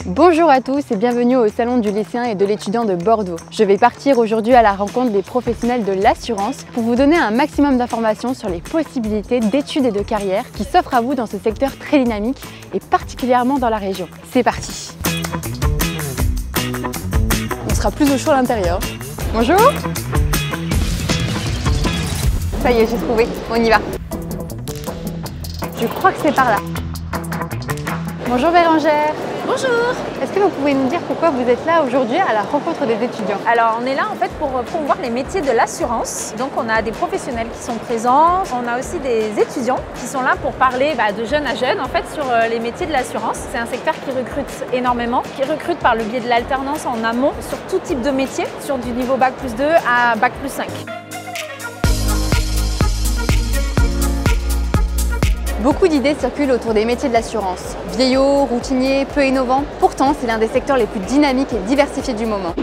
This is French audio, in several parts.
Bonjour à tous et bienvenue au Salon du lycéen et de l'étudiant de Bordeaux. Je vais partir aujourd'hui à la rencontre des professionnels de l'assurance pour vous donner un maximum d'informations sur les possibilités d'études et de carrière qui s'offrent à vous dans ce secteur très dynamique et particulièrement dans la région. C'est parti! On sera plus au chaud à l'intérieur. Bonjour! Ça y est, j'ai trouvé, on y va. Je crois que c'est par là. Bonjour Bérangère. Bonjour. Est-ce que vous pouvez nous dire pourquoi vous êtes là aujourd'hui à la rencontre des étudiants? Alors on est là en fait pour promouvoir les métiers de l'assurance. Donc on a des professionnels qui sont présents, on a aussi des étudiants qui sont là pour parler de jeune à jeune en fait sur les métiers de l'assurance. C'est un secteur qui recrute énormément, qui recrute par le biais de l'alternance en amont sur tout type de métier, sur du niveau Bac+2 à Bac+5. Beaucoup d'idées circulent autour des métiers de l'assurance. Vieillots, routiniers, peu innovants. Pourtant, c'est l'un des secteurs les plus dynamiques et diversifiés du moment.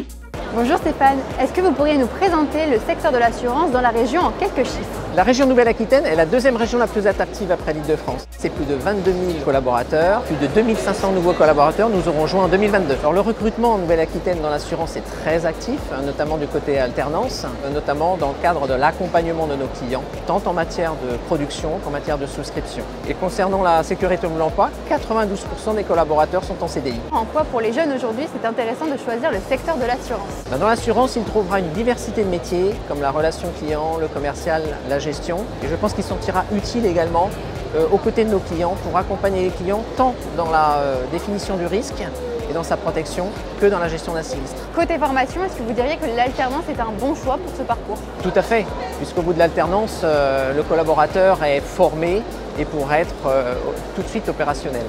Bonjour Stéphane, est-ce que vous pourriez nous présenter le secteur de l'assurance dans la région en quelques chiffres? La région Nouvelle-Aquitaine est la deuxième région la plus attractive après l'Île-de-France. C'est plus de 22 000 collaborateurs, plus de 2500 nouveaux collaborateurs nous auront rejoints en 2022. Alors le recrutement en Nouvelle-Aquitaine dans l'assurance est très actif, notamment du côté alternance, notamment dans le cadre de l'accompagnement de nos clients, tant en matière de production qu'en matière de souscription. Et concernant la sécurité de l'emploi, 92% des collaborateurs sont en CDI. En quoi pour les jeunes aujourd'hui c'est intéressant de choisir le secteur de l'assurance? Dans l'assurance, il trouvera une diversité de métiers comme la relation client, le commercial, la gestion. Et je pense qu'il se sentira utile également aux côtés de nos clients pour accompagner les clients tant dans la définition du risque et dans sa protection que dans la gestion d'un sinistre. Côté formation, est-ce que vous diriez que l'alternance est un bon choix pour ce parcours? Tout à fait, puisqu'au bout de l'alternance, le collaborateur est formé et pourra être tout de suite opérationnel.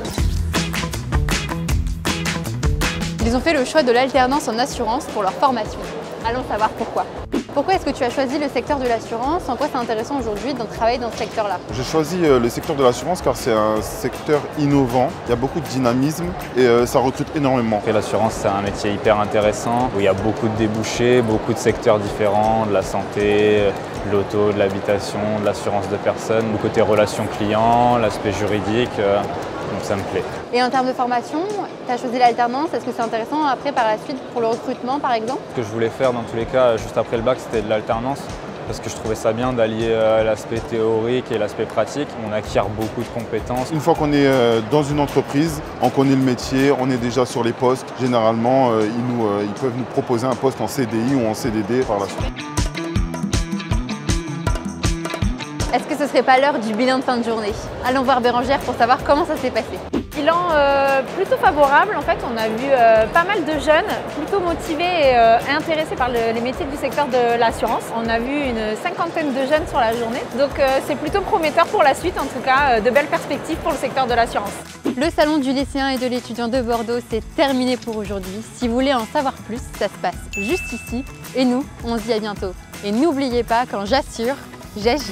Ils ont fait le choix de l'alternance en assurance pour leur formation. Allons savoir pourquoi. Pourquoi est-ce que tu as choisi le secteur de l'assurance? En quoi c'est intéressant aujourd'hui de travailler dans ce secteur-là? J'ai choisi le secteur de l'assurance car c'est un secteur innovant, il y a beaucoup de dynamisme et ça recrute énormément. L'assurance c'est un métier hyper intéressant où il y a beaucoup de débouchés, beaucoup de secteurs différents, de la santé, de l'auto, de l'habitation, de l'assurance de personnes, le côté relations clients, l'aspect juridique. Donc ça me plaît. Et en termes de formation, tu as choisi l'alternance, est-ce que c'est intéressant après par la suite pour le recrutement par exemple? Ce que je voulais faire dans tous les cas, juste après le bac, c'était de l'alternance parce que je trouvais ça bien d'allier l'aspect théorique et l'aspect pratique. On acquiert beaucoup de compétences. Une fois qu'on est dans une entreprise, on connaît le métier, on est déjà sur les postes. Généralement, ils peuvent nous proposer un poste en CDI ou en CDD par la suite. Est-ce que ce serait pas l'heure du bilan de fin de journée? Allons voir Bérangère pour savoir comment ça s'est passé. Bilan plutôt favorable, en fait on a vu pas mal de jeunes plutôt motivés et intéressés par les métiers du secteur de l'assurance. On a vu une cinquantaine de jeunes sur la journée, donc c'est plutôt prometteur pour la suite, en tout cas de belles perspectives pour le secteur de l'assurance. Le salon du lycéen et de l'étudiant de Bordeaux, c'est terminé pour aujourd'hui. Si vous voulez en savoir plus, ça se passe juste ici. Et nous, on se dit à bientôt. Et n'oubliez pas, quand j'assure, j'agis.